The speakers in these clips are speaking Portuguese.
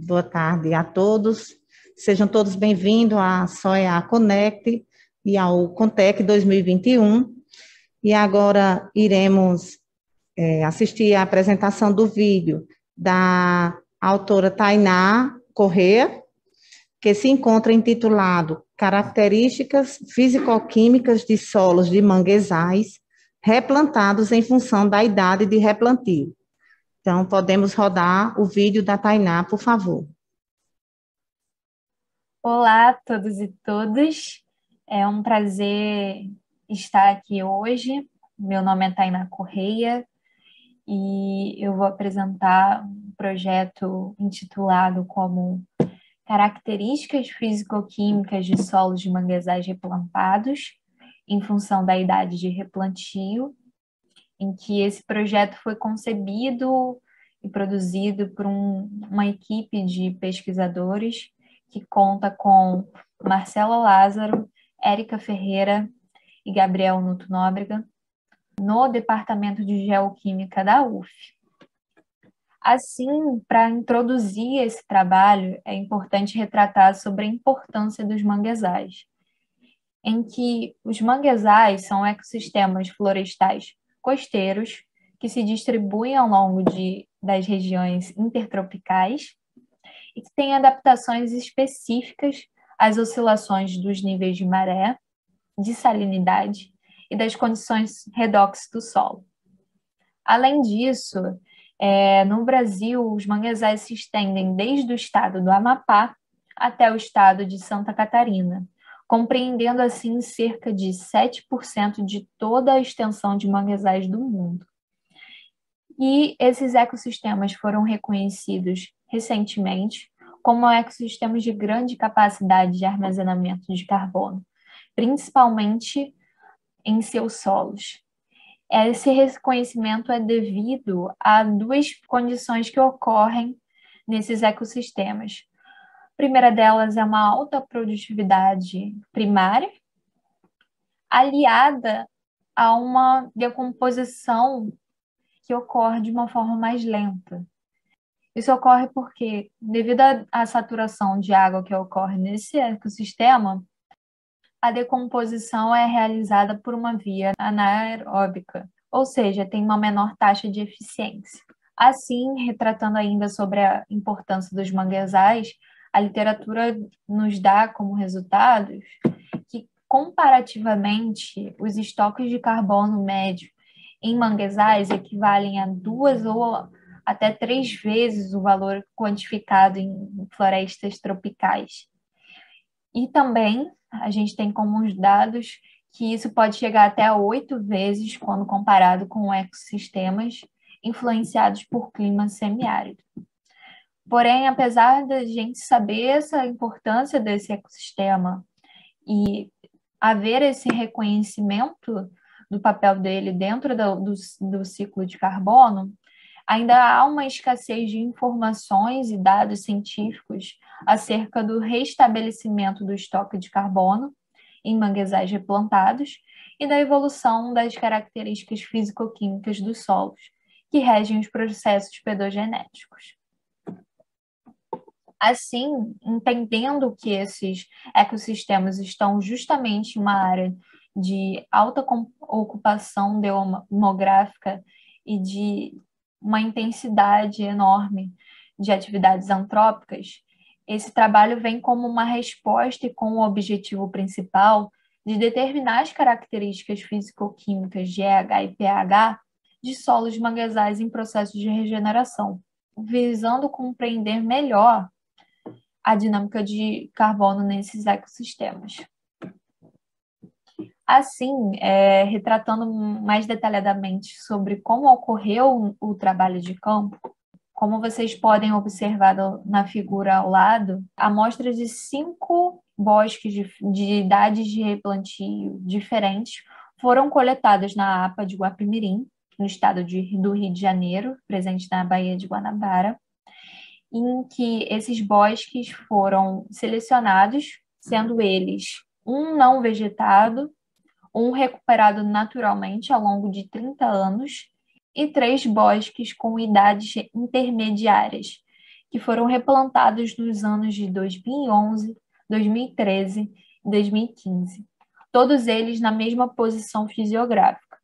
Boa tarde a todos. Sejam todos bem-vindos à SOEA Connect e ao Contec 2021. E agora iremos assistir à apresentação do vídeo da autora Tainá Corrêa, que se encontra intitulado Características Físico-Químicas de Solos de Manguezais replantados em função da idade de replantio. Então, podemos rodar o vídeo da Tainá, por favor. Olá a todos e todas, é um prazer estar aqui hoje. Meu nome é Tainá Corrêa e eu vou apresentar um projeto intitulado como Características Físico-Químicas de Solos de Manguezais Replantados em função da idade de replantio, em que esse projeto foi concebido e produzido por uma equipe de pesquisadores que conta com Marcela Lázaro, Érica Ferreira e Gabriel Nuto Nóbrega, no Departamento de Geoquímica da UF. Assim, para introduzir esse trabalho, é importante retratar sobre a importância dos manguezais, em que os manguezais são ecossistemas florestais costeiros que se distribuem ao longo das regiões intertropicais e que têm adaptações específicas às oscilações dos níveis de maré, de salinidade e das condições redox do solo. Além disso, no Brasil, os manguezais se estendem desde o estado do Amapá até o estado de Santa Catarina, compreendendo assim cerca de 7% de toda a extensão de manguezais do mundo. E esses ecossistemas foram reconhecidos recentemente como ecossistemas de grande capacidade de armazenamento de carbono, principalmente em seus solos. Esse reconhecimento é devido a duas condições que ocorrem nesses ecossistemas. A primeira delas é uma alta produtividade primária, aliada a uma decomposição que ocorre de uma forma mais lenta. Isso ocorre porque, devido à saturação de água que ocorre nesse ecossistema, a decomposição é realizada por uma via anaeróbica, ou seja, tem uma menor taxa de eficiência. Assim, retratando ainda sobre a importância dos manguezais, a literatura nos dá como resultados que, comparativamente, os estoques de carbono médio em manguezais equivalem a 2 ou até 3 vezes o valor quantificado em florestas tropicais. E também a gente tem como os dados que isso pode chegar até 8 vezes quando comparado com ecossistemas influenciados por clima semiárido. Porém, apesar da gente saber essa importância desse ecossistema e haver esse reconhecimento do papel dele dentro do ciclo de carbono, ainda há uma escassez de informações e dados científicos acerca do restabelecimento do estoque de carbono em manguezais replantados e da evolução das características físico-químicas dos solos, que regem os processos pedogenéticos. Assim, entendendo que esses ecossistemas estão justamente em uma área de alta ocupação demográfica e de uma intensidade enorme de atividades antrópicas, esse trabalho vem como uma resposta e com o objetivo principal de determinar as características físico-químicas de EH e pH de solos de manguezais em processo de regeneração, visando compreender melhor a dinâmica de carbono nesses ecossistemas. Assim, retratando mais detalhadamente sobre como ocorreu o trabalho de campo, como vocês podem observar na figura ao lado, amostras de 5 bosques de idades de replantio diferentes foram coletadas na APA de Guapimirim, no estado do Rio de Janeiro, presente na Baía de Guanabara, em que esses bosques foram selecionados, sendo eles um não vegetado, um recuperado naturalmente ao longo de 30 anos e 3 bosques com idades intermediárias, que foram replantados nos anos de 2011, 2013 e 2015, todos eles na mesma posição fisiográfica.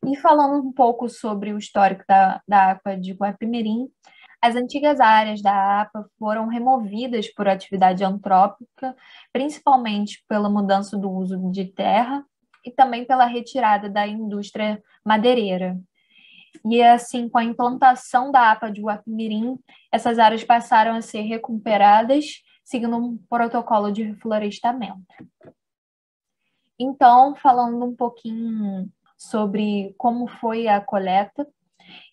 E falando um pouco sobre o histórico da APA de Guapimirim, as antigas áreas da APA foram removidas por atividade antrópica, principalmente pela mudança do uso de terra e também pela retirada da indústria madeireira. E assim, com a implantação da APA de Guapimirim, essas áreas passaram a ser recuperadas, seguindo um protocolo de reflorestamento. Então, falando um pouquinho sobre como foi a coleta,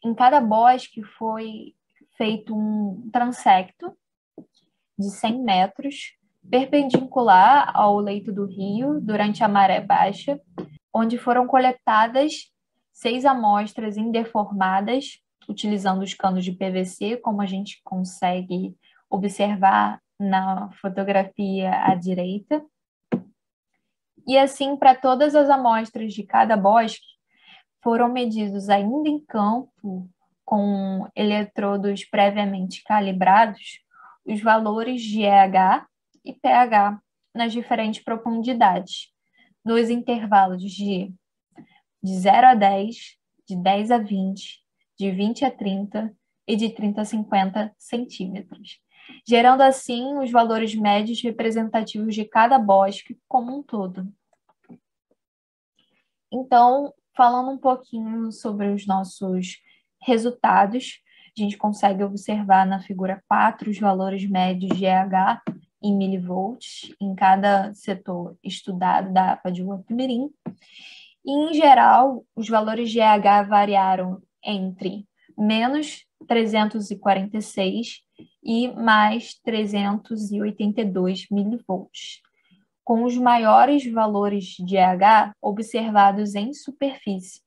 em cada bosque foi feito um transecto de 100 metros, perpendicular ao leito do rio, durante a maré baixa, onde foram coletadas 6 amostras indeformadas, utilizando os canos de PVC, como a gente consegue observar na fotografia à direita. E assim, para todas as amostras de cada bosque, foram medidos ainda em campo, com eletrodos previamente calibrados, os valores de EH e pH nas diferentes profundidades, nos intervalos de 0 a 10, de 10 a 20, de 20 a 30 e de 30 a 50 centímetros, gerando assim os valores médios representativos de cada bosque como um todo. Então, falando um pouquinho sobre os nossos resultados, a gente consegue observar na figura 4 os valores médios de EH em milivolts em cada setor estudado da APA de Guapimirim. E, em geral, os valores de EH variaram entre menos 346 e mais 382 milivolts, com os maiores valores de EH observados em superfície,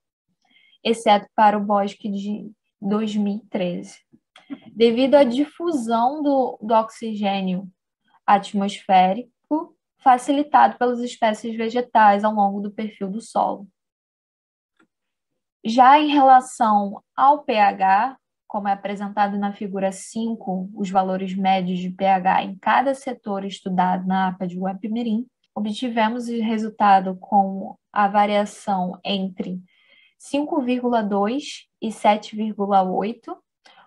exceto para o bosque de 2013. Devido à difusão do oxigênio atmosférico, facilitado pelas espécies vegetais ao longo do perfil do solo. Já em relação ao pH, como é apresentado na figura 5, os valores médios de pH em cada setor estudado na APA de Guapimirim, obtivemos o resultado com a variação entre 5,2 e 7,8,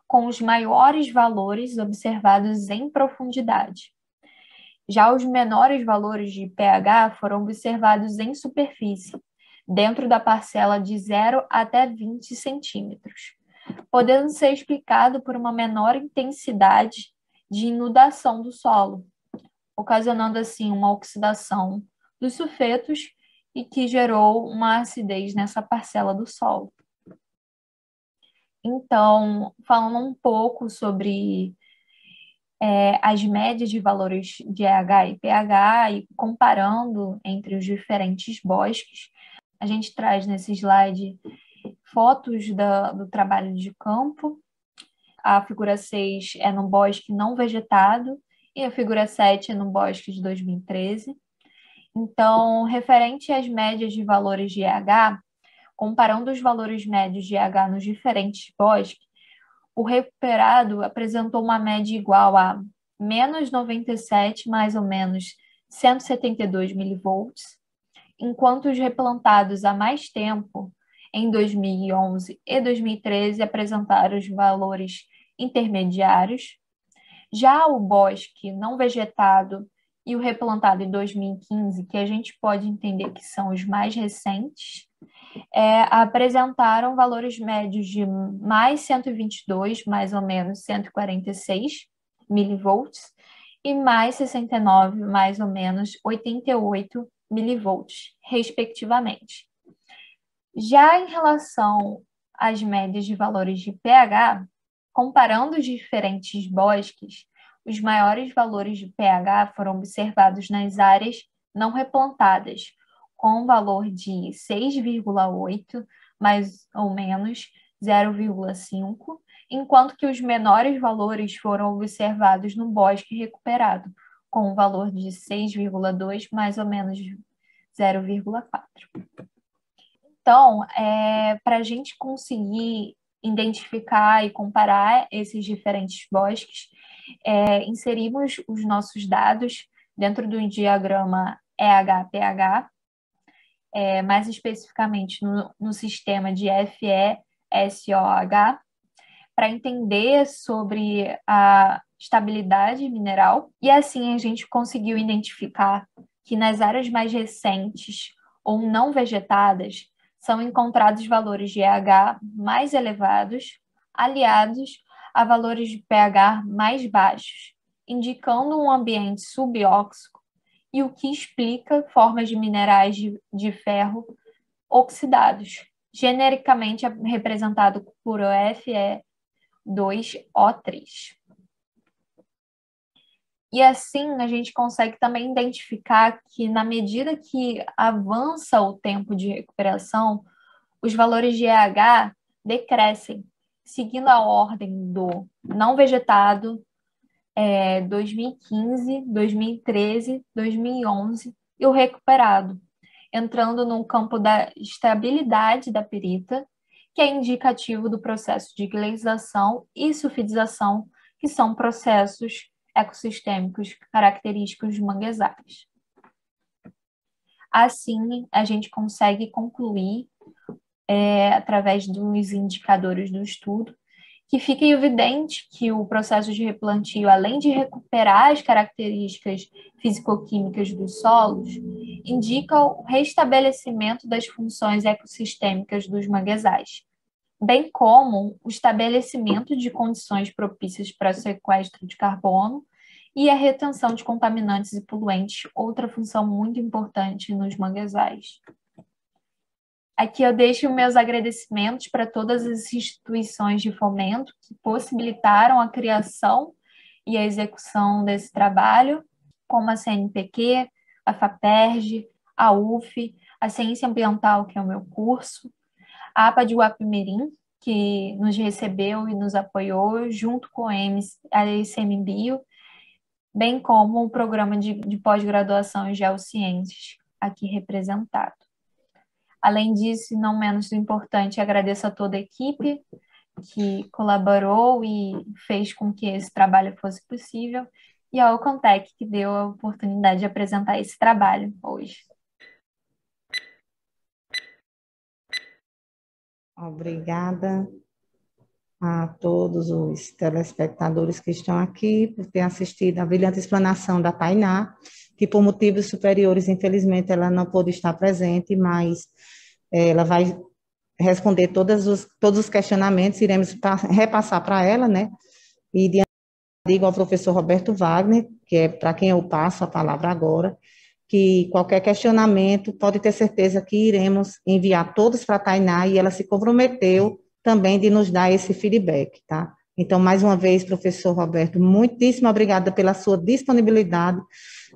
com os maiores valores observados em profundidade. Já os menores valores de pH foram observados em superfície, dentro da parcela de 0 até 20 centímetros, podendo ser explicado por uma menor intensidade de inundação do solo, ocasionando assim uma oxidação dos sulfetos e que gerou uma acidez nessa parcela do solo. Então, falando um pouco sobre as médias de valores de EH e pH e comparando entre os diferentes bosques, a gente traz nesse slide fotos do trabalho de campo. A figura 6 é no bosque não vegetado e a figura 7 é no bosque de 2013. Então, referente às médias de valores de EH, comparando os valores médios de EH nos diferentes bosques, o recuperado apresentou uma média igual a menos 97, mais ou menos 172 milivolts, enquanto os replantados há mais tempo, em 2011 e 2013, apresentaram os valores intermediários. Já o bosque não vegetado e o replantado em 2015, que a gente pode entender que são os mais recentes, apresentaram valores médios de mais 122, mais ou menos 146 milivolts, e mais 69, mais ou menos 88 milivolts, respectivamente. Já em relação às médias de valores de pH, comparando os diferentes bosques, os maiores valores de pH foram observados nas áreas não replantadas, com um valor de 6,8, mais ou menos 0,5, enquanto que os menores valores foram observados no bosque recuperado, com um valor de 6,2, mais ou menos 0,4. Então, para a gente conseguir identificar e comparar esses diferentes bosques, inserimos os nossos dados dentro do diagrama EH-pH, mais especificamente no sistema de FeSOH, para entender sobre a estabilidade mineral, e assim a gente conseguiu identificar que nas áreas mais recentes ou não vegetadas são encontrados valores de EH mais elevados, aliados a valores de pH mais baixos, indicando um ambiente subóxico, e o que explica formas de minerais de ferro oxidados, genericamente representado por Fe2O3. E assim a gente consegue também identificar que, na medida que avança o tempo de recuperação, os valores de EH decrescem, seguindo a ordem do não vegetado, 2015, 2013, 2011 e o recuperado, entrando no campo da estabilidade da pirita, que é indicativo do processo de gleisação e sulfidização, que são processos ecossistêmicos característicos dos manguezais. Assim, a gente consegue concluir, através dos indicadores do estudo, que fica evidente que o processo de replantio, além de recuperar as características fisicoquímicas dos solos, indica o restabelecimento das funções ecossistêmicas dos manguezais, bem como o estabelecimento de condições propícias para o sequestro de carbono e a retenção de contaminantes e poluentes, outra função muito importante nos manguezais. Aqui eu deixo meus agradecimentos para todas as instituições de fomento que possibilitaram a criação e a execução desse trabalho, como a CNPq, a FAPERJ, a UF, a Ciência Ambiental, que é o meu curso, a APA de Guapimirim, que nos recebeu e nos apoiou, junto com a ICMBio, bem como o programa de pós-graduação em Geociências, aqui representado. Além disso, e não menos importante, agradeço a toda a equipe que colaborou e fez com que esse trabalho fosse possível, e ao Contec, que deu a oportunidade de apresentar esse trabalho hoje. Obrigada a todos os telespectadores que estão aqui por ter assistido à brilhante explanação da Tainá, que por motivos superiores, infelizmente, ela não pôde estar presente, mas ela vai responder todos os questionamentos, iremos repassar para ela, né? E digo ao professor Roberto Wagner, que é para quem eu passo a palavra agora, que qualquer questionamento, pode ter certeza que iremos enviar todos para a Tainá, e ela se comprometeu também de nos dar esse feedback, tá? Então, mais uma vez, professor Roberto, muitíssimo obrigada pela sua disponibilidade,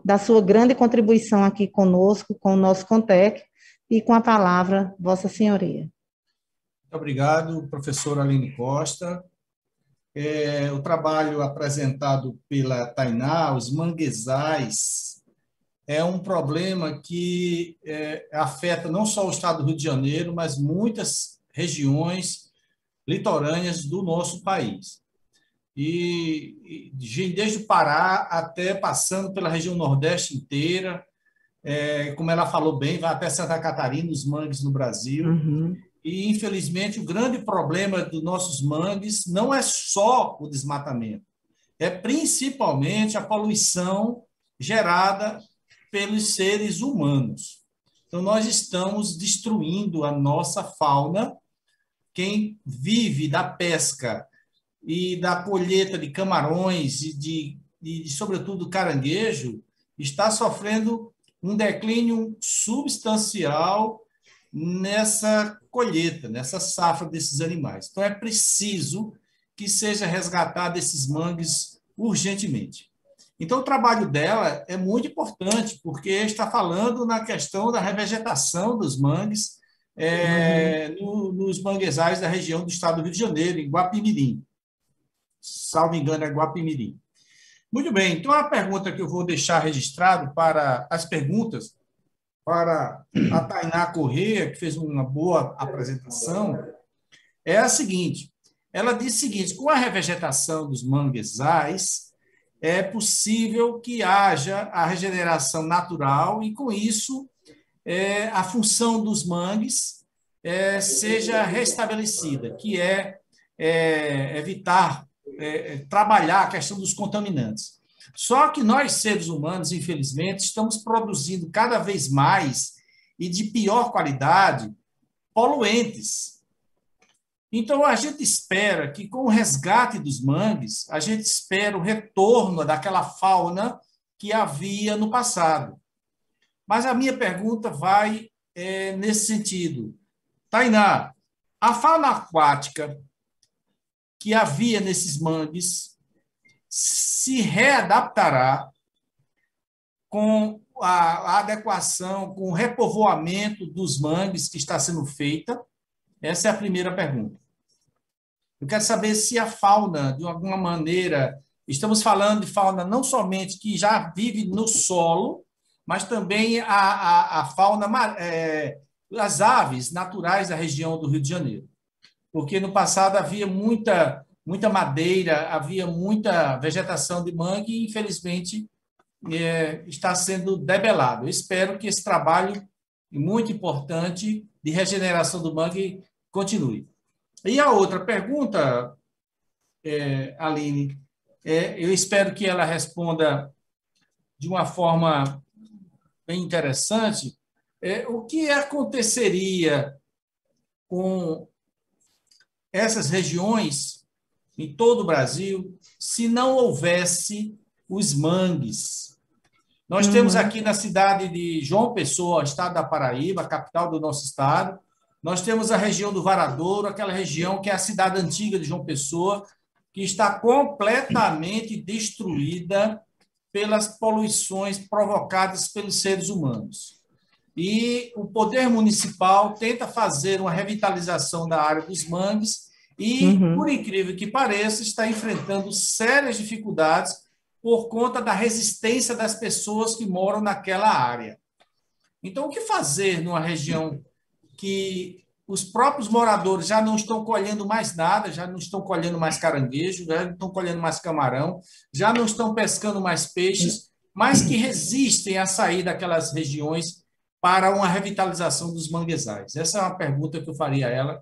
da sua grande contribuição aqui conosco, com o nosso Contec, e com a palavra, Vossa Senhoria. Muito obrigado, professora Aline Costa. O trabalho apresentado pela Tainá, os manguezais, é um problema que afeta não só o estado do Rio de Janeiro, mas muitas regiões litorâneas do nosso país. E desde o Pará até passando pela região Nordeste inteira, como ela falou bem, vai até Santa Catarina, os mangues no Brasil. Uhum. E, infelizmente, o grande problema dos nossos mangues não é só o desmatamento, é principalmente a poluição gerada pelos seres humanos. Então, nós estamos destruindo a nossa fauna. Quem vive da pesca e da colheita de camarões e, sobretudo, caranguejo, está sofrendo um declínio substancial nessa colheita, nessa safra desses animais. Então, é preciso que seja resgatado esses mangues urgentemente. Então, o trabalho dela é muito importante, porque está falando na questão da revegetação dos mangues nos manguezais da região do estado do Rio de Janeiro, em Guapimirim. Salvo engano, é Guapimirim. Muito bem, então a pergunta que eu vou deixar registrado para as perguntas, para a Tainá Corrêa, que fez uma boa apresentação, é a seguinte. Ela diz o seguinte: com a revegetação dos manguezais, é possível que haja a regeneração natural e, com isso, a função dos mangues seja restabelecida, que é evitar, trabalhar a questão dos contaminantes. Só que nós, seres humanos, infelizmente, estamos produzindo cada vez mais e de pior qualidade poluentes. Então, a gente espera que, com o resgate dos mangues, a gente espera o retorno daquela fauna que havia no passado. Mas a minha pergunta vai nesse sentido. Tainá, a fauna aquática que havia nesses mangues se readaptará com a adequação, com o repovoamento dos mangues que está sendo feita? Essa é a primeira pergunta. Eu quero saber se a fauna, de alguma maneira, estamos falando de fauna não somente que já vive no solo, mas também a fauna, as aves naturais da região do Rio de Janeiro. Porque no passado havia muita madeira, havia muita vegetação de mangue e, infelizmente, está sendo debelado. Eu espero que esse trabalho muito importante de regeneração do mangue continue. E a outra pergunta, Aline, eu espero que ela responda de uma forma bem interessante. O que aconteceria com essas regiões em todo o Brasil se não houvesse os mangues? Nós temos aqui na cidade de João Pessoa, estado da Paraíba, capital do nosso estado, nós temos a região do Varadouro, aquela região que é a cidade antiga de João Pessoa, que está completamente destruída pelas poluições provocadas pelos seres humanos. E o poder municipal tenta fazer uma revitalização da área dos mangues e, por incrível que pareça, está enfrentando sérias dificuldades por conta da resistência das pessoas que moram naquela área. Então, o que fazer numa região que os próprios moradores já não estão colhendo mais nada, já não estão colhendo mais caranguejo, já não estão colhendo mais camarão, já não estão pescando mais peixes, mas que resistem a sair daquelas regiões para uma revitalização dos manguezais? Essa é uma pergunta que eu faria a ela,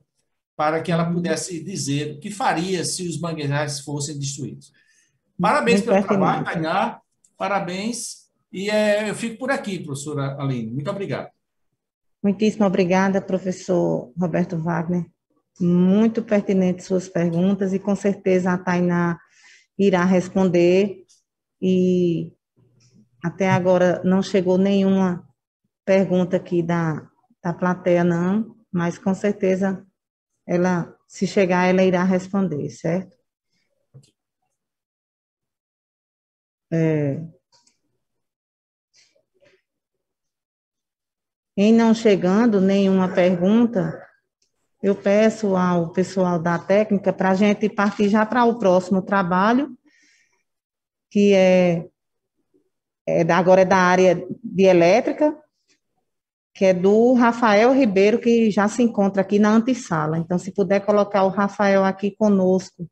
para que ela pudesse dizer o que faria se os manguezais fossem destruídos. Parabéns pelo trabalho, Tainá, parabéns, e eu fico por aqui, professora Aline. Muito obrigado. Muitíssimo obrigada, professor Roberto Wagner. Muito pertinentes suas perguntas e, com certeza, a Tainá irá responder. E até agora não chegou nenhuma pergunta aqui da plateia, não, mas, com certeza, ela, se chegar, ela irá responder, certo? Em não chegando nenhuma pergunta, eu peço ao pessoal da técnica para a gente partir já para o próximo trabalho, que agora é da área de elétrica, que é do Rafael Ribeiro, que já se encontra aqui na antessala. Então, se puder colocar o Rafael aqui conosco